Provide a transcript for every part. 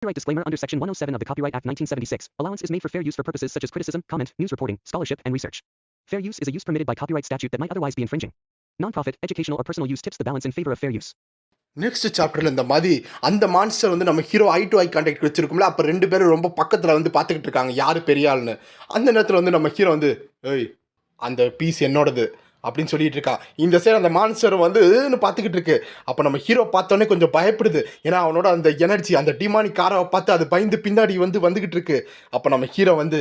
Copyright disclaimer under Section 107 of the Copyright Act 1976. Allowance is made for fair use for purposes such as criticism, comment, news reporting, scholarship, and research. Fair use is a use permitted by copyright statute that might otherwise be infringing. Non-profit, educational, or personal use tips the balance in favor of fair use. Next சாப்டர்ல இந்த மாதிரி அந்த monster வந்து நம்ம hero eye to eye contact வச்சிருக்கோம்ல, அப்போ ரெண்டு பேரும் ரொம்ப பக்கத்தில் வந்து பார்த்துக்கிட்டு இருக்காங்க யார் பெரிய ஆள்னு. அந்த நேரத்தில் வந்து நம்ம ஹீரோ வந்து ஏய் அந்த பீஸ் என்னோடது அப்படின்னு சொல்லிட்டு இருக்கான். இந்த சைடு அந்த மான்ஸ்டர் வந்து பார்த்துக்கிட்டு இருக்கு. அப்போ நம்ம ஹீரோ பார்த்தோன்னே கொஞ்சம் பயப்படுது. ஏன்னா அவனோட அந்த எனர்ஜி அந்த டிமானிக் காரை பார்த்து அது பயந்து பின்னாடி வந்துக்கிட்டு இருக்கு. அப்போ நம்ம ஹீரோ வந்து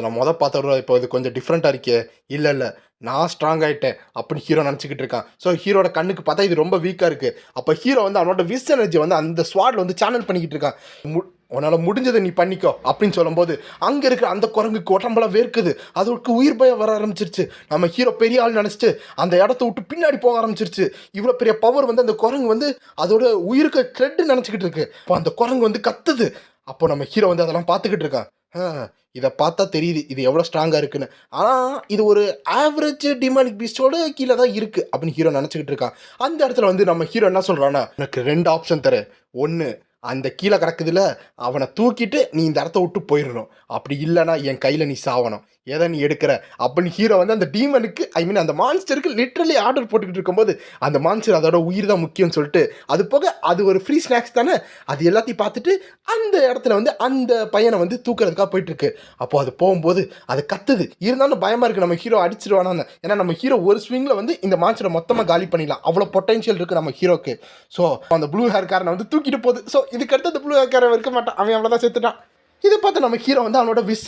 நான் பார்த்தோம் இப்போ இது கொஞ்சம் டிஃப்ரெண்ட்டாக இருக்கே, இல்லை நான் ஸ்ட்ராங் ஆகிட்டேன் அப்படின்னு ஹீரோ நினச்சிக்கிட்டு இருக்கான். ஸோ ஹீரோட கண்ணுக்கு பார்த்தா இது ரொம்ப வீக்காக இருக்குது. அப்போ ஹீரோ வந்து அவனோட விஸ் எனர்ஜி வந்து அந்த ஸ்வாடில் வந்து சேனல் பண்ணிக்கிட்டு இருக்கான். உன்னால் முடிஞ்சதை நீ பண்ணிக்கோ அப்படின்னு சொல்லும்போது அங்கே இருக்கிற அந்த குரங்குக்கு உடம்பெல்லாம் வேர்க்குது. அதற்கு உயிர் பயம் வர ஆரம்பிச்சிருச்சு. நம்ம ஹீரோ பெரிய ஆள் நினச்சிட்டு அந்த இடத்த விட்டு பின்னாடி போக ஆரம்பிச்சிருச்சு. இவ்வளோ பெரிய பவர் வந்து அந்த குரங்கு வந்து அதோட உயிருக்கு க்ரெட்டு நினச்சிக்கிட்டு இருக்கு. அப்போ அந்த குரங்கு வந்து கத்துது. அப்போ நம்ம ஹீரோ வந்து அதெல்லாம் பார்த்துக்கிட்டு இருக்கான். இதை பார்த்தா தெரியுது இது எவ்வளோ ஸ்ட்ராங்காக இருக்குன்னு. ஆனால் இது ஒரு ஆவரேஜ் டிமானிக் பீஸ்டோட கீழே தான் இருக்குது அப்படின்னு ஹீரோ நினச்சிக்கிட்டு இருக்கான். அந்த இடத்துல வந்து நம்ம ஹீரோ என்ன சொல்கிறான்னா, எனக்கு 2 ஆப்ஷன் தரேன். ஒன்று, அந்த கீழே கிடக்குதுல அவனை தூக்கிட்டு நீ இந்த இடத்த விட்டு போயிடணும். அப்படி இல்லைனா என் கையில் நீ சாவணும். எதை நீ எடுக்கிற அப்படின்னு ஹீரோ வந்து அந்த டீமனுக்கு அந்த மான்ஸ்டருக்கு லிட்ரலி ஆர்டர் போட்டுக்கிட்டு இருக்கும்போது அந்த மான்ஸ்டர் அதோட உயிர் தான் முக்கியம்னு சொல்லிட்டு, அது போக அது ஒரு ஃப்ரீ ஸ்நாக்ஸ் தானே, அது எல்லாத்தையும் பார்த்துட்டு அந்த இடத்துல வந்து அந்த பையனை வந்து தூக்குறதுக்காக போயிட்டுருக்கு. அப்போது அது போகும்போது அது கத்துது. இருந்தாலும் பயமாக இருக்குது நம்ம ஹீரோ அடிச்சிருவானான்னு. ஏன்னா நம்ம ஹீரோ ஒரு ஸ்விங்கில் வந்து இந்த மான்ஸ்டரை மொத்தமாக காலி பண்ணிடலாம், அவ்வளோ பொட்டன்ஷியல் இருக்குது நம்ம ஹீரோக்கு. ஸோ அந்த ப்ளூ ஹேர் காரனை வந்து தூக்கிட்டு போகுது. ஸோ இதுக்கடுத்து அந்த ப்ளூ ஹேர் காரன் இருக்க மாட்டான், அவன் அவ்வளோதான் செத்துட்டான். இதை பார்த்து நம்ம ஹீரோ வந்து அவனோட விஸ்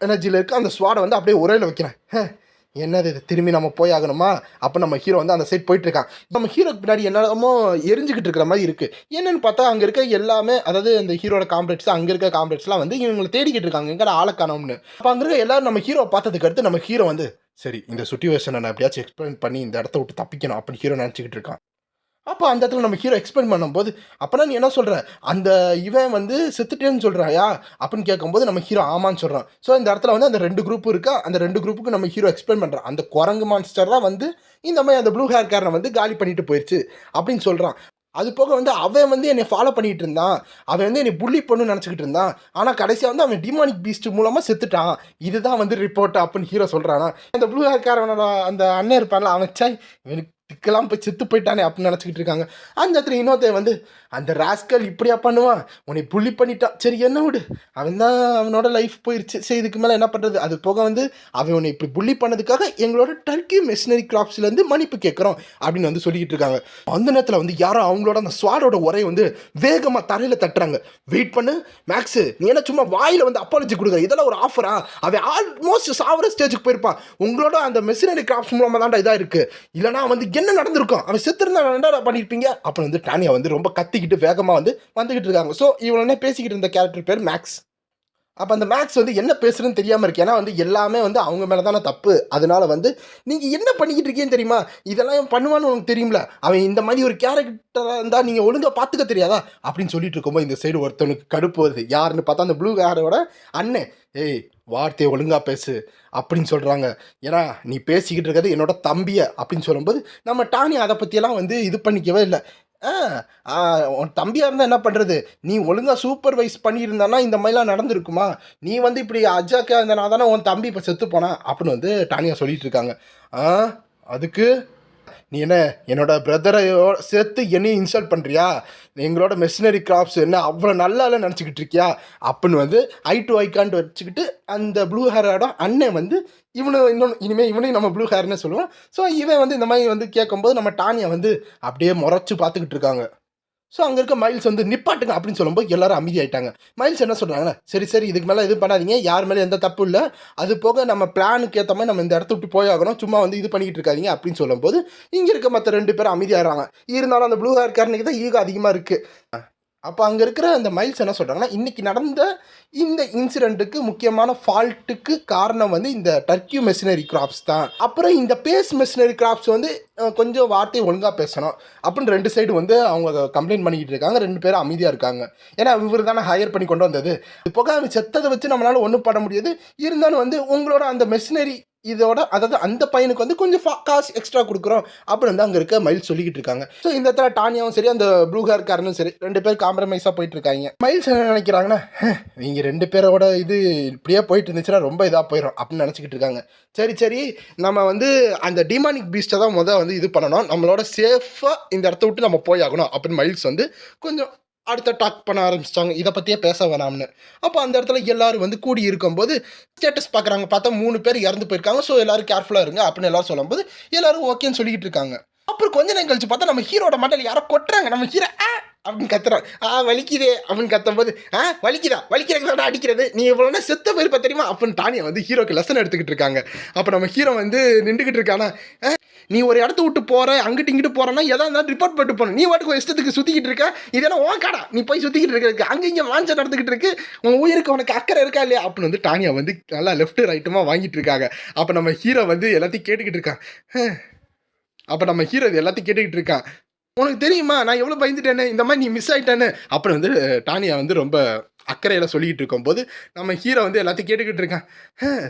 எனர்ஜியில் இருக்க அந்த ஸ்வாடை வந்து அப்படியே உரையில் வைக்கிறேன். என்னது இது, திரும்பி நம்ம போய் ஆகணுமா? அப்போ நம்ம ஹீரோ வந்து அந்த சைட் போயிட்டுருக்கான். நம்ம ஹீரோக்கு பின்னாடி என்னமோ எரிஞ்சிக்கிட்டு இருக்கிற மாதிரி இருக்குது. என்னென்னு பார்த்தா அங்கே இருக்க எல்லாமே, அதாவது அந்த ஹீரோட காம்ரேட்ஸ், அங்கே இருக்க காம்ரேட்ஸ்லாம் வந்து இவங்களை தேடிக்கிட்டு இருக்காங்க எங்கடா ஆளை காணோம்னு. அப்போ அங்கே இருக்க எல்லாரும் நம்ம ஹீரோ பார்த்ததுக்கு அடுத்து நம்ம ஹீரோ வந்து சரி இந்த சுச்சுவேஷனை நான் எப்படியாச்சும் எக்ஸ்பிளைன் பண்ணி இந்த இடத்த விட்டு தப்பிக்கணும் அப்படின்னு ஹீரோ நினச்சிக்கிட்டு இருக்கான். அப்போ அந்த இடத்துல நம்ம ஹீரோ எக்ஸ்பிளைன் பண்ணும்போது, அப்போனா நீ என்ன சொல்கிற, அந்த இவன் வந்து செத்துட்டேன்னு சொல்கிறாயா அப்படின்னு கேட்கும்போது நம்ம ஹீரோ ஆமான்னு சொல்கிறான். ஸோ இந்த இடத்துல வந்து அந்த 2 குரூப் இருக்கா, அந்த 2 குரூப்புக்கு நம்ம ஹீரோ எக்ஸ்பிளைன் பண்ணுறான். அந்த குரங்கு மான்ஸ்டர் தான் வந்து இந்த மாதிரி அந்த ப்ளூ ஹேர் காரனை வந்து காலி பண்ணிட்டு போயிடுச்சு அப்படின்னு சொல்கிறான். அது போக வந்து அவன் வந்து என்னை ஃபாலோ பண்ணிகிட்டு இருந்தான், அவன் வந்து என்னை புள்ளி பண்ணுன்னு நினச்சிக்கிட்டு இருந்தான். ஆனால் கடைசியாக வந்து அவன் டிமானிக் பீஸ்ட் மூலமாக செத்துட்டான், இதுதான் வந்து ரிப்போர்ட் அப்படின்னு ஹீரோ சொல்கிறானா. அந்த ப்ளூ ஹேர் காரனோட அந்த அண்ணன் இருப்பான்ல, அவன் சாய் இவனுக்கு இதுக்கெல்லாம் போய் செத்து போயிட்டானே அப்படின்னு நினச்சிக்கிட்டு இருக்காங்க. அந்த இடத்துல இன்னொருத்தன் வந்து அந்த ராஸ்கல் இப்படியா பண்ணுவான், உன்னை புள்ளி பண்ணிட்டான், சரி என்ன விடு, அவன் தான் அவனோட லைஃப் போயிடுச்சு, சரி இதுக்கு மேலே என்ன பண்ணுறது. அது போக வந்து அவன் உன்னை இப்படி புள்ளி பண்ணதுக்காக எங்களோட டர்க்கி மெஷினரி கிராப்ஸ்லேருந்து மன்னிப்பு கேட்குறோம் அப்படின்னு வந்து சொல்லிக்கிட்டு இருக்காங்க. அந்த நேரத்தில் வந்து யாரும் அவங்களோட அந்த ஸ்வாடோட உரையை வந்து வேகமாக தரையில் தட்டுறாங்க. வெயிட் பண்ணு மேக்ஸு, நீ என்ன சும்மா வாயில் வந்து அப்பாலஜி கொடுக்குற, இதெல்லாம் ஒரு ஆஃபரா, அவன் ஆல்மோஸ்ட் சாவர ஸ்டேஜுக்கு போயிருப்பான், உங்களோட அந்த மெஷினரி கிராப்ஸ் மூலமாக தான்டா இதாக இருக்குது, இல்லைனா வந்து என்ன நடந்திருக்கும், அவன் செத்துருந்தா என்னடா பண்ணியிருப்பீங்க அப்படின்னு வந்து டானியா வந்து ரொம்ப கத்திக்கிட்டு வேகமாக வந்துக்கிட்டு இருக்காங்க. ஸோ இவனே பேசிக்கிட்டு இருந்த கேரக்டர் பேர் மேக்ஸ். அப்போ அந்த மேக்ஸ் வந்து என்ன பேசுகிறதுன்னு தெரியாமல் இருக்கு. ஏன்னா வந்து எல்லாமே வந்து அவங்க மேலே தானே தப்பு. அதனால வந்து நீங்கள் என்ன பண்ணிக்கிட்டு இருக்கீங்கன்னு தெரியுமா, இதெல்லாம் பண்ணுவான்னு உனக்கு தெரியும்ல, அவன் இந்த மாதிரி ஒரு கேரக்டராக இருந்தால் நீங்கள் ஒழுங்காக பார்த்துக்க தெரியாதா அப்படின்னு சொல்லிட்டு இருக்கும்போது இந்த சைடு ஒருத்தனுக்கு கடுப்பு வருது. யாருன்னு பார்த்தா அந்த ப்ளூ ஹேரோட அண்ணன், ஏய் வார்த்தையை ஒழுங்காக பேசு அப்படின்னு சொல்கிறாங்க. ஏன்னா நீ பேசிக்கிட்டு இருக்கிறது என்னோட தம்பியை அப்படின்னு சொல்லும்போது நம்ம டானி அதை பற்றியெல்லாம் வந்து இது பண்ணிக்கவே இல்லை. உன் தம்பியாக இருந்தால் என்ன பண்ணுறது, நீ ஒழுங்காக சூப்பர்வைஸ் பண்ணியிருந்தானா இந்த மாதிரிலாம் நடந்திருக்குமா, நீ வந்து இப்படி அஜாக்கா இருந்தனா தானே உன் தம்பி இப்போ செத்து போனா அப்படின்னு வந்து டானியா சொல்லிட்டு இருக்காங்க. அதுக்கு நீ என்ன என்னோட பிரதரையோ சேர்த்து என்னையும் இன்சல்ட் பண்ணுறியா, எங்களோட மெஷினரி கிராப்ஸ் என்ன அவ்வளோ நல்லா நினச்சிக்கிட்டு இருக்கியா அப்படின்னு வந்து ஐ டு ஐக்கான்ட்டு வச்சுக்கிட்டு அந்த ப்ளூ ஹேரோட அண்ணன் வந்து இனிமேல் இவனையும் நம்ம ப்ளூ ஹேர்னே சொல்லுவோம். ஸோ இவன் வந்து இந்த மாதிரி வந்து கேட்கும்போது நம்ம டானியை வந்து அப்படியே முறைச்சி பார்த்துக்கிட்டு இருக்காங்க. ஸோ அங்கே இருக்க மைல்ஸ் வந்து நிப்பாட்டுங்க அப்படின்னு சொல்லும்போது எல்லாரும் அமைதியாயிட்டாங்க. மைல்ஸ் என்ன சொல்கிறாங்கன்னா, சரி இதுக்கு மேலே இது பண்ணாதீங்க, யார் மேலே எந்த தப்பு இல்லை, அது போக நம்ம பிளானுக்கு ஏற்ற மாதிரி நம்ம இந்த இடத்த விட்டு போயாகணும், சும்மா வந்து இது பண்ணிக்கிட்டு இருக்காதீங்க அப்படின்னு சொல்லும்போது இங்கே இருக்க மற்ற 2 பேரும் அமைதியாகிறாங்க. இருந்தாலும் அந்த ப்ளூ ஹேர் காரனுக்கு தான் ஈகோ அதிகமாக இருக்குது. அப்போ அங்கே இருக்கிற அந்த மைல்ஸ் என்ன சொல்கிறாங்கன்னா, இன்றைக்கி நடந்த இந்த இன்சிடெண்ட்டுக்கு முக்கியமான ஃபால்ட்டுக்கு காரணம் வந்து இந்த டர்க்கி மெஷினரி கிராப்ஸ் தான். அப்புறம் இந்த பேஸ் மெஷினரி கிராப்ஸ் வந்து கொஞ்சம் வார்த்தையை ஒழுங்காக பேசணும் அப்படின்னு 2 சைடு வந்து அவங்க கம்ப்ளைண்ட் பண்ணிக்கிட்டு இருக்காங்க. 2 பேரும் அமைதியாக இருக்காங்க. ஏன்னா இவர் தானே ஹையர் பண்ணி கொண்டு வந்தது. இது போக அவன் செத்ததை வச்சு நம்மளால் ஒன்றும் பண்ண முடியாது. இருந்தாலும் வந்து உங்களோட அந்த மெஷினரி இதோட அதாவது அந்த பையனுக்கு வந்து கொஞ்சம் காசு எக்ஸ்ட்ரா கொடுக்குறோம் அப்படின்னு வந்து அங்கே இருக்க மைல்ஸ் சொல்லிக்கிட்டு இருக்காங்க. ஸோ இந்த இடத்துல டானியாவும் சரி அந்த ப்ளூ ஹேர் காரனும் சரி 2 பேர் காம்ப்ரமைஸாக போயிட்டு இருக்காங்க. மைல்ஸ் என்ன நினைக்கிறாங்கன்னா, நீங்கள் 2 பேரோட இது இப்படியே போயிட்டு இருந்துச்சுன்னா ரொம்ப இதாக போயிடும் அப்படின்னு நினச்சிக்கிட்டு இருக்காங்க. சரி நம்ம வந்து அந்த டிமானிக் பீஸ்ட்டை தான் வந்து இது பண்ணணும், நம்மளோட சேஃபாக இந்த இடத்த விட்டு நம்ம போயாகணும் அப்படின்னு மைல்ஸ் வந்து கொஞ்சம் அடுத்த டாக் பண்ண ஆரம்பிச்சிட்டாங்க, இதை பற்றியே பேச வேணாம்னு. அப்போ அந்த இடத்துல எல்லாரும் வந்து கூடி இருக்கும்போது ஸ்டேட்டஸ் பார்க்குறாங்க, பார்த்தா 3 பேர் இறந்து போயிருக்காங்க. ஸோ எல்லாரும் கேர்ஃபுல்லாக இருங்க அப்படின்னு எல்லாரும் சொல்லும்போது எல்லாரும் ஓகேன்னு சொல்லிக்கிட்டு இருக்காங்க. அப்புறம் கொஞ்ச நேரம் கழிச்சு பார்த்தா நம்ம ஹீரோட மண்டல யாரோ கொட்டுறாங்க. நம்ம ஹீரோ அப்படின்னு கத்துறான். வலிக்குதே அப்படின்னு கத்தும்போது, வலிக்கிறதுக்கு அடிக்கிறது, நீ இவ்வளோ செத்த போயிருப்ப தெரியுமா அப்படின்னு டானியா வந்து ஹீரோக்கு லெசன் எடுத்துக்கிட்டு இருக்காங்க. அப்போ நம்ம ஹீரோ வந்து நின்றுக்கிட்டு இருக்கானா, நீ ஒரு இடத்த விட்டு போற, அங்கிட்டு இங்கிட்டு போறேன்னா எதா இருந்தாலும் ரிப்போர்ட் பண்ணிட்டு போகணும். நீ வாட்டுக்கு இஷ்டத்துக்கு சுற்றிக்கிட்டு இருக்க, இதெல்லாம் உன் கடா, நீ போய் சுற்றிக்கிட்டு இருக்க, அங்கே இங்கே வாஞ்ச நடந்துக்கிட்டு இருக்கு, உன் உயிருக்கு உனக்கு அக்கறை இருக்கா இல்லையா அப்படின்னு வந்து டானியா வந்து நல்லா லெஃப்ட் ரைட்டுமா வாங்கிட்டு இருக்காங்க. அப்போ நம்ம ஹீரோ வந்து எல்லாத்தையும் கேட்டுக்கிட்டு இருக்கான். அப்போ நம்ம ஹீரோ இது எல்லாத்தையும் கேட்டுக்கிட்டு இருக்கான். உனக்கு தெரியுமா நான் எவ்வளோ பயந்துட்டேன்னு, இந்த மாதிரி நீ மிஸ் ஆகிட்டேன்னு அப்புறம் வந்து டானியா வந்து ரொம்ப அக்கறையில் சொல்லிக்கிட்டு இருக்கும்போது நம்ம ஹீரோ வந்து எல்லாத்தையும் கேட்டுக்கிட்டு இருக்கான்.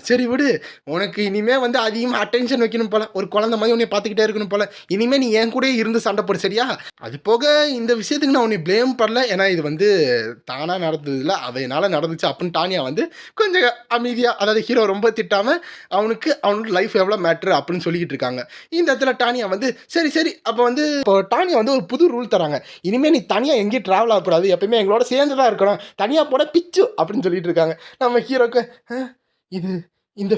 சரி விடு, உனக்கு இனிமேல் வந்து அதிகமாக அட்டென்ஷன் வைக்கணும் போல, ஒரு குழந்தை மாதிரி உன்னை பார்த்துக்கிட்டே இருக்கணும் போல, இனிமேல் நீ என் கூட இருந்து சண்டை போடு சரியா. அது போக இந்த விஷயத்துக்கு நான் உன்னை ப்ளேம் பண்ணல, ஏன்னா இது வந்து தானாக நடந்ததில்ல, அவையினால நடந்துச்சு அப்படின்னு டானியா வந்து கொஞ்சம் அமைதியாக, அதாவது ஹீரோ ரொம்ப திட்டாமல் அவனுக்கு லைஃப் எவ்வளோ மேட்ரு அப்படின்னு சொல்லிக்கிட்டு இருக்காங்க. இந்த இடத்துல டானியா வந்து சரி அப்போ வந்து இப்போ டானியா வந்து ஒரு புது ரூல் தராங்க, இனிமேல் நீ தனியாக எங்கேயும் ட்ராவல் ஆகக்கூடாது, எப்பயுமே எங்களோட சேர்ந்து தான் இருக்கணும், தனியாக போட பிச்சு அப்படின்னு சொல்லிட்டு இருக்காங்க. நம்ம ஹீரோக்கு இது இந்த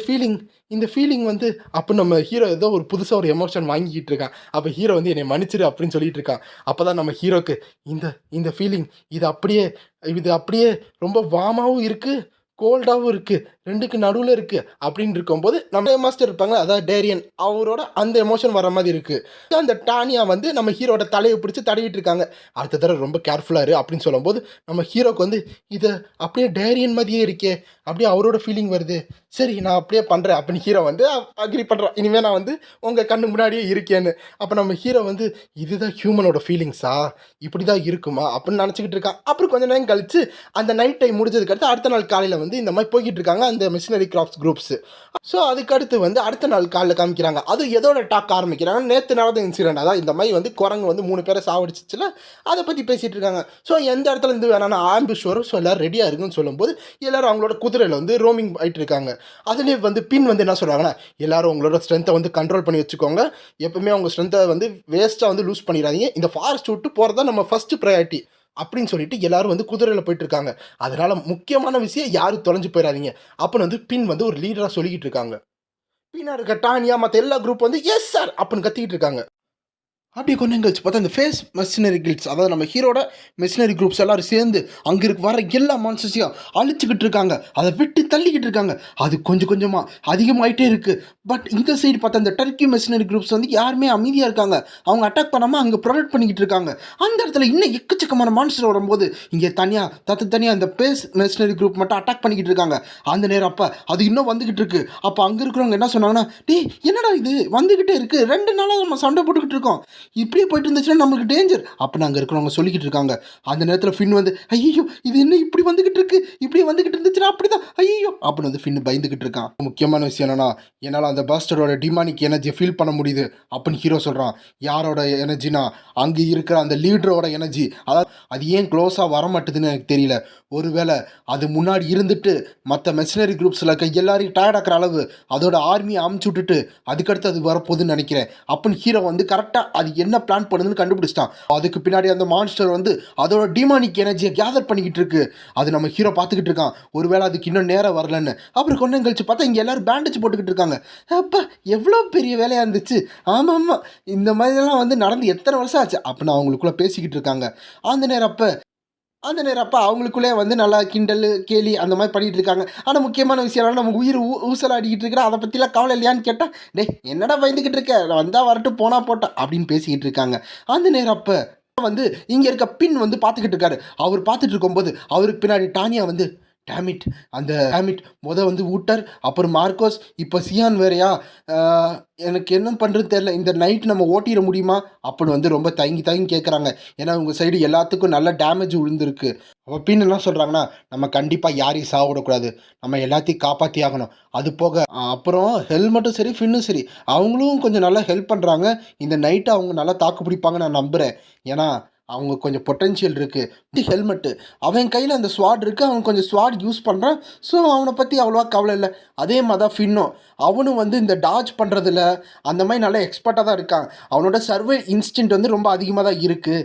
ஃபீலிங் வந்து அப்போ நம்ம ஹீரோ ஏதோ ஒரு புதுசாக ஒரு எமோஷன் வாங்கிக்கிட்டு இருக்கான். அப்போ ஹீரோ வந்து என்னை மன்னிச்சிரு அப்படின்னு சொல்லிட்டு இருக்கான். அப்போ தான் நம்ம ஹீரோக்கு இந்த ஃபீலிங் இது அப்படியே ரொம்ப வார்மாகவும் இருக்குது, கோல்டாகவும் இருக்குது, ரெண்டுக்கு நடுவில் இருக்குது அப்படின்னு இருக்கும்போது நம்ம மாஸ்டர் இருப்பாங்க, அதாவது டேரியன், அவரோட அந்த எமோஷன் வர மாதிரி இருக்குது. அந்த டானியா வந்து நம்ம ஹீரோட தலையை பிடிச்சி தடவிட்டு இருக்காங்க. அடுத்த தடவை ரொம்ப கேர்ஃபுல்லாக இரு அப்படின்னு சொல்லும்போது நம்ம ஹீரோக்கு வந்து இதை அப்படியே டேரியன் மாதிரியே இருக்கே, அப்படியே அவரோட ஃபீலிங் வருது, சரி நான் அப்படியே பண்ணுறேன் அப்படின்னு ஹீரோ வந்து அக்ரி பண்ணுறான், இனிமேல் நான் வந்து உங்கள் கண்ணு முன்னாடியே இருக்கேன்னு. அப்போ நம்ம ஹீரோ வந்து இதுதான் ஹியூமனோட ஃபீலிங்ஸா, இப்படி தான் இருக்குமா அப்படின்னு நினச்சிக்கிட்டு இருக்கான். அப்புறம் கொஞ்சம் நேரம் கழிச்சு அந்த நைட் டைம் முடிஞ்சதுக்கு அடுத்து அடுத்த நாள் காலையில் வந்து இந்த மாதிரி போய்கிட்டு இருக்காங்க அந்த மிஷினரி கிராப்ஸ் குரூப்ஸ். ஸோ அதுக்கடுத்து வந்து அடுத்த நாள் காலையில் காமிக்கிறாங்க. அது எதோட டாக் ஆரம்பிக்கிறாங்க, நேற்று நடந்த இன்சிடென்ட், அதான் இந்த மாதிரி வந்து குரங்கு வந்து 3 பேரை சாவடிச்சிச்சுல, அதை பற்றி பேசிகிட்டு இருக்காங்க. ஸோ எந்த இடத்துல இருந்து வேணாலும் ஆம்பிஷ் வரும், ஸோ எல்லோரும் ரெடியாக இருக்குன்னு சொல்லும்போது எல்லோரும் அவங்களோட குதிரையில் வந்து ரோமிங் ஆகிட்டு இருக்காங்க. அதுலேயே வந்து பின் வந்து என்ன சொல்கிறாங்கன்னா, எல்லோரும் உங்களோட ஸ்ட்ரென்த்தை வந்து கண்ட்ரோல் பண்ணி வச்சுக்கோங்க, எப்பவுமே அவங்க ஸ்ட்ரென்த்தை வந்து வேஸ்ட்டாக வந்து லூஸ் பண்ணிடாதீங்க, இந்த ஃபாரஸ்ட் விட்டு போகிறது தான் நம்ம ஃபஸ்ட்டு ப்ரையாரிட்டி அப்படின்னு சொல்லிட்டு எல்லாரும் வந்து குதிரையில் போயிட்டு இருக்காங்க. அதனால முக்கியமான விஷயம் யாரும் தொலைஞ்சு போயிடாதீங்க அப்படின்னு வந்து பின் வந்து ஒரு லீடராக சொல்லிக்கிட்டு இருக்காங்க. பின்னா இருக்க டானியா மற்ற எல்லா குரூப் வந்து எஸ் சார் அப்படின்னு கத்திக்கிட்டு இருக்காங்க. அப்படியே கொஞ்சம் கழிச்சு பார்த்தா இந்த ஃபேஸ் மெஷினரி கில்ட்ஸ், அதாவது நம்ம ஹீரோட மெஷினரி குரூப்ஸ் எல்லோரும் சேர்ந்து அங்கே வர எல்லா மான்ஸ்டர்ஸையும் அழிச்சிக்கிட்டு இருக்காங்க, அதை விட்டு தள்ளிக்கிட்டு இருக்காங்க. அது கொஞ்சம் கொஞ்சமாக அதிகமாகிட்டே இருக்குது. பட் இந்த சைடு பார்த்தா இந்த டர்க்கி மெஷினரி குரூப்ஸ் வந்து யாருமே அமைதியாக இருக்காங்க, அவங்க அட்டாக் பண்ணாமல் அங்கே ப்ரொடெக்ட் பண்ணிக்கிட்டு இருக்காங்க. அந்த இடத்துல இன்னும் எக்கச்சக்கமான மான்ஸ்டர் வரும்போது இங்கே தனியாக இந்த பேஸ் மெஷினரி குரூப் மட்டும் அட்டாக் பண்ணிக்கிட்டு இருக்காங்க. அந்த நேரம் அப்போ அது இன்னும் வந்துக்கிட்டு இருக்கு. அப்போ அங்கே இருக்கிறவங்க என்ன சொன்னாங்கன்னா, டேய் என்னடா இது வந்துக்கிட்டே இருக்குது, 2 நாளாக நம்ம சண்டை போட்டுக்கிட்டு இருக்கோம், இப்படியே போயிட்டு இருந்துச்சுன்னா நம்மளுக்கு டேஞ்சர் அப்படின்னு அங்கே இருக்கிறவங்க சொல்லிக்கிட்டு இருக்காங்க. அந்த நேரத்தில் ஃபின் வந்து ஐயோ இது என்ன இப்படி வந்துக்கிட்டு இருக்கு, இப்படி வந்துக்கிட்டு இருந்துச்சுன்னா அப்படிதான் ஐயோ அப்படின்னு வந்து ஃபின் பயந்துக்கிட்டு இருக்கான். முக்கியமான விஷயம் என்னன்னா, என்னால் அந்த பாஸ்டரோட டிமானிக் எனர்ஜியை ஃபீல் பண்ண முடியுது அப்படின்னு ஹீரோ சொல்கிறான். யாரோட எனர்ஜினா அங்கே இருக்கிற அந்த லீடரோட எனர்ஜி. அதாவது அது ஏன் க்ளோஸாக வர மாட்டுதுன்னு எனக்கு தெரியல, ஒருவேளை அது முன்னாடி இருந்துட்டு மற்ற மெஷினரி குரூப்ஸில் இருக்க எல்லாரையும் டயர்டாக்கிற அளவு அதோட ஆர்மியை அமுச்சு விட்டுட்டு அதுக்கடுத்து அது வரப்போகுதுன்னு நினைக்கிறேன் அப்படின்னு ஹீரோ வந்து கரெக்டாக அது என்ன பிளான் பண்ணுதுன்னு கண்டுபிடிச்சிட்டான். அதுக்கு பின்னாடி அந்த மான்ஸ்டர் வந்து அதோட டிமானிக் எனர்ஜியை கேதர் பண்ணிக்கிட்டு இருக்கு. அது நம்ம ஹீரோ பார்த்துக்கிட்டு இருக்கான், ஒருவேளை அதுக்கு இன்னும் நேரம் வரலன்னு. அப்புறம் கொஞ்சம் கழிச்சு பார்த்தா இங்கே எல்லாரும் பேண்டேஜ் போட்டுக்கிட்டு இருக்காங்க. அப்போ எவ்வளோ பெரிய வேலையாக இருந்துச்சு, ஆமாம் இந்த மாதிரிலாம் வந்து நடந்து எத்தனை வருஷம் ஆச்சு அப்படின்னு அவங்களுக்குள்ளே பேசிக்கிட்டு இருக்காங்க. அந்த நேரம் அப்போ அவங்களுக்குள்ளே வந்து நல்லா கிண்டல் கேலி அந்த மாதிரி பண்ணிகிட்டு இருக்காங்க. ஆனால் முக்கியமான விஷயம் நம்ம உயிர் ஊசலாடிக்கிட்டு இருக்கிறோம், அதை பற்றிலாம் கவலை இல்லையான்னு கேட்டால், டே என்னடா பயந்துக்கிட்டு இருக்க, வந்தால் வரட்டும் போனா போட்டேன் அப்படின்னு பேசிக்கிட்டு இருக்காங்க. அந்த நேரம் அப்போ வந்து இங்கே இருக்க பின் வந்து பார்த்துக்கிட்டு இருக்காரு. அவர் பார்த்துட்டு இருக்கும்போது அவருக்கு பின்னாடி டானியா வந்து, டேமிட் அந்த டேமிட் வந்து ஊட்டர், அப்புறம் மார்க்கோஸ், இப்போ சியான் வேறயா? ஆ, எனக்கு என்ன பண்ணுறதுன்னு தெரில. இந்த நைட் நம்ம ஓட்டிட முடியுமா அப்படின்னு வந்து ரொம்ப தயங்கி தயங்கி கேட்குறாங்க. ஏன்னா உங்கள் சைடு எல்லாத்துக்கும் நல்ல டேமேஜ் விழுந்திருக்கு. அப்படின்னு என்ன சொல்கிறாங்கன்னா, நம்ம கண்டிப்பாக யாரையும் சாவிடக்கூடாது, நம்ம எல்லாத்தையும் காப்பாற்றி ஆகணும். அது போக அப்புறம் ஹெல்மெட்டும் சரி ஃபின்னும் சரி அவங்களும் கொஞ்சம் நல்லா ஹெல்ப் பண்ணுறாங்க. இந்த நைட்டு அவங்க நல்லா தாக்கு பிடிப்பாங்கன்னு நான் நம்புகிறேன். ஏன்னா அவங்க கொஞ்சம் பொட்டென்ஷியல் இருக்குது. ஹெல்மெட்டு அவன் கையில் அந்த ஸ்வாட் இருக்குது, அவன் கொஞ்சம் ஸ்வாட் யூஸ் பண்ணுறான். ஸோ அவனை பற்றி அவ்வளோவா கவலை இல்லை. அதே மாதிரி தான் ஃபின்னும், அவனும் வந்து இந்த டாஜ் பண்ணுறதுல அந்த மாதிரி நல்லா எக்ஸ்பர்ட்டாக தான் இருக்கான். அவனோட சர்வே இன்ஸ்டின்ட் வந்து ரொம்ப அதிகமாக தான் இருக்குது.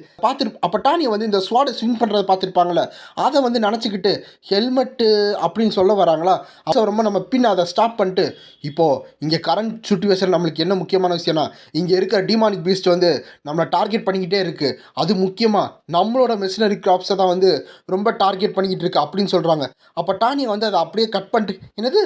அப்போ டானியை வந்து இந்த ஸ்வாடை ஸ்விங் பண்ணுறதை பார்த்துருப்பாங்களே, அதை வந்து நினச்சிக்கிட்டு ஹெல்மெட்டு அப்படின்னு சொல்ல வராங்களா. அப்போ ரொம்ப நம்ம பின் அதை ஸ்டாப் பண்ணிட்டு, இப்போது இங்கே கரண்ட் சுச்சுவேஷன் நம்மளுக்கு என்ன முக்கியமான விஷயம்னா, இங்கே இருக்கிற டிமானிக் பீஸ்ட் வந்து நம்மளை டார்கெட் பண்ணிக்கிட்டே இருக்குது. அது முக்கியமாக நம்மளோட மெஷினரி கிராப்ஸை தான் வந்து ரொம்ப டார்கெட் பண்ணிக்கிட்டு இருக்கு அப்படின்னு சொல்கிறாங்க. அப்போ டானியை வந்து அதை அப்படியே கட் பண்ணிட்டு, என்னது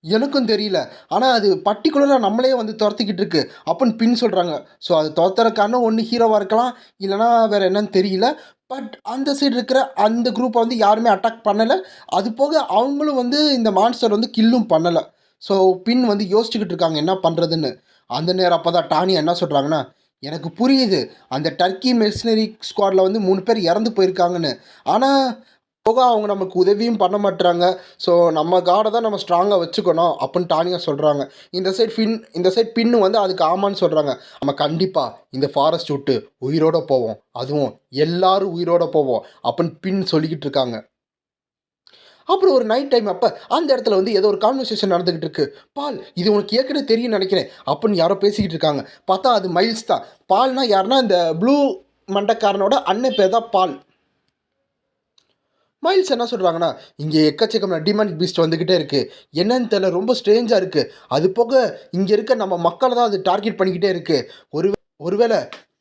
எனக்கும் தெரியல. ஆனால் அது பர்ட்டிகுலராக நம்மளே வந்து துரத்திக்கிட்டு இருக்கு அப்படின்னு பின் சொல்கிறாங்க. ஸோ அது துரத்துறதுக்கான ஒன்று ஹீரோவாக இருக்கலாம், இல்லைனா வேறு என்னன்னு தெரியல. பட் அந்த சைடு இருக்கிற அந்த குரூப்பை வந்து யாருமே அட்டாக் பண்ணலை. அது போக அவங்களும் வந்து இந்த மான்ஸ்டர் வந்து கில்லும் பண்ணலை. ஸோ பின் வந்து யோசிச்சுக்கிட்டு இருக்காங்க என்ன பண்ணுறதுன்னு. அந்த நேரம் அப்போ தான் டானியா என்ன சொல்கிறாங்கன்னா, எனக்கு புரியுது அந்த டர்க்கி மெர்சனரி ஸ்குவாடில் வந்து 3 பேர் இறந்து போயிருக்காங்கன்னு. ஆனால் போக அவங்க நமக்கு உதவியும் பண்ண மாட்றாங்க. ஸோ நம்ம காடை தான் நம்ம ஸ்ட்ராங்காக வச்சுக்கணும் அப்படின்னு டானியா சொல்கிறாங்க. இந்த சைட் பின்னு வந்து அதுக்கு ஆமான்னு சொல்கிறாங்க. நம்ம கண்டிப்பாக இந்த ஃபாரஸ்ட் விட்டு உயிரோட போவோம், அதுவும் எல்லாரும் உயிரோட போவோம் அப்படின்னு பின் சொல்லிக்கிட்டு இருக்காங்க. அப்புறம் ஒரு நைட் டைம் அப்போ அந்த இடத்துல வந்து ஏதோ ஒரு கான்வர்சேஷன் நடந்துக்கிட்டு இருக்கு. பால், இது உனக்கு ஏற்கனவே தெரியும்னு நினைக்கிறேன் அப்படின்னு யாரோ பேசிக்கிட்டு இருக்காங்க. பார்த்தா அது மைல்ஸ் தான். பால்னா யாருன்னா இந்த ப்ளூ மண்டக்காரனோட அண்ணன் பேர் தான் பால். மைல்ஸ் என்ன சொல்கிறாங்கன்னா, இங்கே எக்கச்சக்கமான டிமானிக் பீஸ்ட் வந்துக்கிட்டே இருக்குது, என்னன்னு தெரியல, ரொம்ப ஸ்ட்ரேஞ்சாக இருக்குது. அது போக இங்கே இருக்க நம்ம மக்களை தான் அது டார்கெட் பண்ணிக்கிட்டே இருக்குது. ஒருவேளை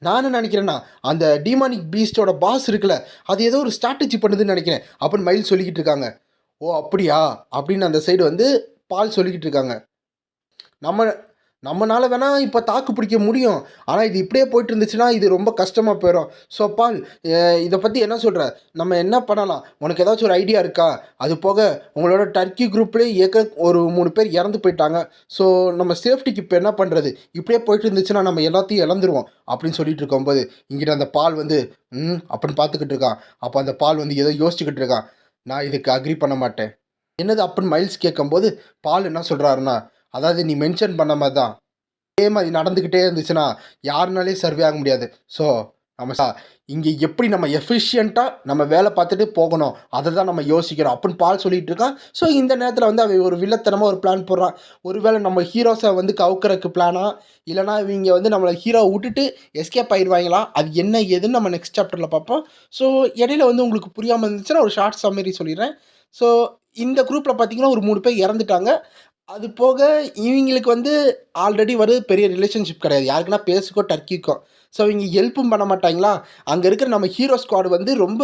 நானும் நினைக்கிறேன்னா அந்த டிமானிக் பீஸ்டோட பாஸ் இருக்குல்ல, அது ஏதோ ஒரு ஸ்ட்ராட்டஜி பண்ணுதுன்னு நினைக்கிறேன் அப்படின்னு மைல்ஸ் சொல்லிக்கிட்டு இருக்காங்க. ஓ அப்படியா அப்படின்னு அந்த சைடு வந்து பால் சொல்லிக்கிட்டு இருக்காங்க. நம்ம நம்மனால வேணால் இப்போ தாக்கு பிடிக்க முடியும், ஆனால் இது இப்படியே போயிட்டு இருந்துச்சுன்னா இது ரொம்ப கஷ்டமாக போயிடும். ஸோ பால், இதை பற்றி என்ன சொல்கிற? நம்ம என்ன பண்ணலாம்? உனக்கு ஏதாச்சும் ஒரு ஐடியா இருக்கா? அது போக உங்களோட டர்க்கி குரூப்லேயே ஒரு 3 பேர் இறந்து போயிட்டாங்க. ஸோ நம்ம சேஃப்டிக்கு இப்போ என்ன பண்ணுறது? இப்படியே போயிட்டு இருந்துச்சுன்னா நம்ம எல்லாத்தையும் இழந்துருவோம் அப்படின்னு சொல்லிட்டு இருக்கும்போது இங்கிட்ட அந்த பால் வந்து அப்படின்னு பார்த்துக்கிட்டு இருக்கான். அப்போ அந்த பால் வந்து ஏதோ யோசிச்சுக்கிட்டு இருக்கான். நான் இதுக்கு அக்ரி பண்ண மாட்டேன். என்னது அப்படின்னு மைல்ஸ் கேட்கும்போது பால் என்ன சொல்கிறாருன்னா, அதாவது நீ மென்ஷன் பண்ண மாதிரி தான், இதே மாதிரி நடந்துக்கிட்டே இருந்துச்சுன்னா யாருனாலையும் சர்வே ஆக முடியாது. ஸோ நம்ம இங்கே எப்படி நம்ம எஃபிஷியண்ட்டாக நம்ம வேலை பார்த்துட்டு போகணும், அதை தான் நம்ம யோசிக்கிறோம் அப்படின்னு பால் சொல்லிட்டு இருக்கான். ஸோ இந்த நேரத்தில் வந்து அவன் ஒரு வில்லத்தனமாக ஒரு பிளான் போடுறான். ஒருவேளை நம்ம ஹீரோஸை வந்து கவுக்கிறதுக்கு பிளானா, இல்லைனா இவங்க வந்து நம்மளை ஹீரோவை விட்டுட்டு எஸ்கேப் ஆயிடுவாங்களா, அது என்ன ஏதுன்னு நம்ம நெக்ஸ்ட் சாப்டரில் பார்ப்போம். ஸோ இடையில வந்து உங்களுக்கு புரியாமல் இருந்துச்சுன்னா ஒரு ஷார்ட் சம்மரி சொல்லிடுறேன். ஸோ இந்த குரூப்பில் பார்த்தீங்கன்னா ஒரு 3 பேர் இறந்துட்டாங்க. அது போக இவங்களுக்கு வந்து ஆல்ரெடி பெரிய ரிலேஷன்ஷிப் கிடையாது, யாருக்குன்னா பேஸுக்கோ டர்க்கிக்கோ. ஸோ இவங்க ஹெல்ப்பும் பண்ண மாட்டாங்களா. அங்கே இருக்கிற நம்ம ஹீரோ ஸ்குவாடு வந்து ரொம்ப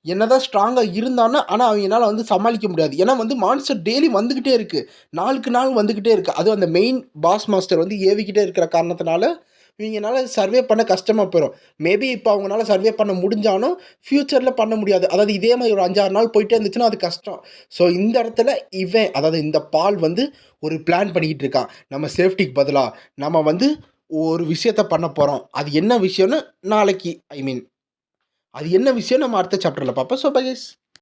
என்னதான் ஸ்ட்ராங்காக இருந்தானோ, ஆனால் அவங்களால வந்து சமாளிக்க முடியாது. ஏன்னா வந்து மான்ஸ்டர் டெய்லி வந்துக்கிட்டே இருக்குது, நாளுக்கு நாள் வந்துக்கிட்டே இருக்குது. அதுவும் அந்த மெயின் பாஸ் மாஸ்டர் வந்து ஏவிக்கிட்டே இருக்கிற காரணத்தினால இவங்கனால சர்வே பண்ண கஷ்டமாக போயிடும். மேபி இப்போ அவங்களால சர்வே பண்ண முடிஞ்சாலும் ஃப்யூச்சரில் பண்ண முடியாது. அதாவது இதே மாதிரி ஒரு 5-6 நாள் போயிட்டே இருந்துச்சுன்னா அது கஷ்டம். ஸோ இந்த இடத்துல அதாவது இந்த பால் வந்து ஒரு பிளான் பண்ணிக்கிட்டு இருக்கான். நம்ம சேஃப்டிக்கு பதிலாக நம்ம வந்து ஒரு விஷயத்த பண்ண போகிறோம். அது என்ன விஷயம்னு நாளைக்கு அது என்ன விஷயம் நம்ம அடுத்த சாப்டரில் பார்ப்போம். So bye guys.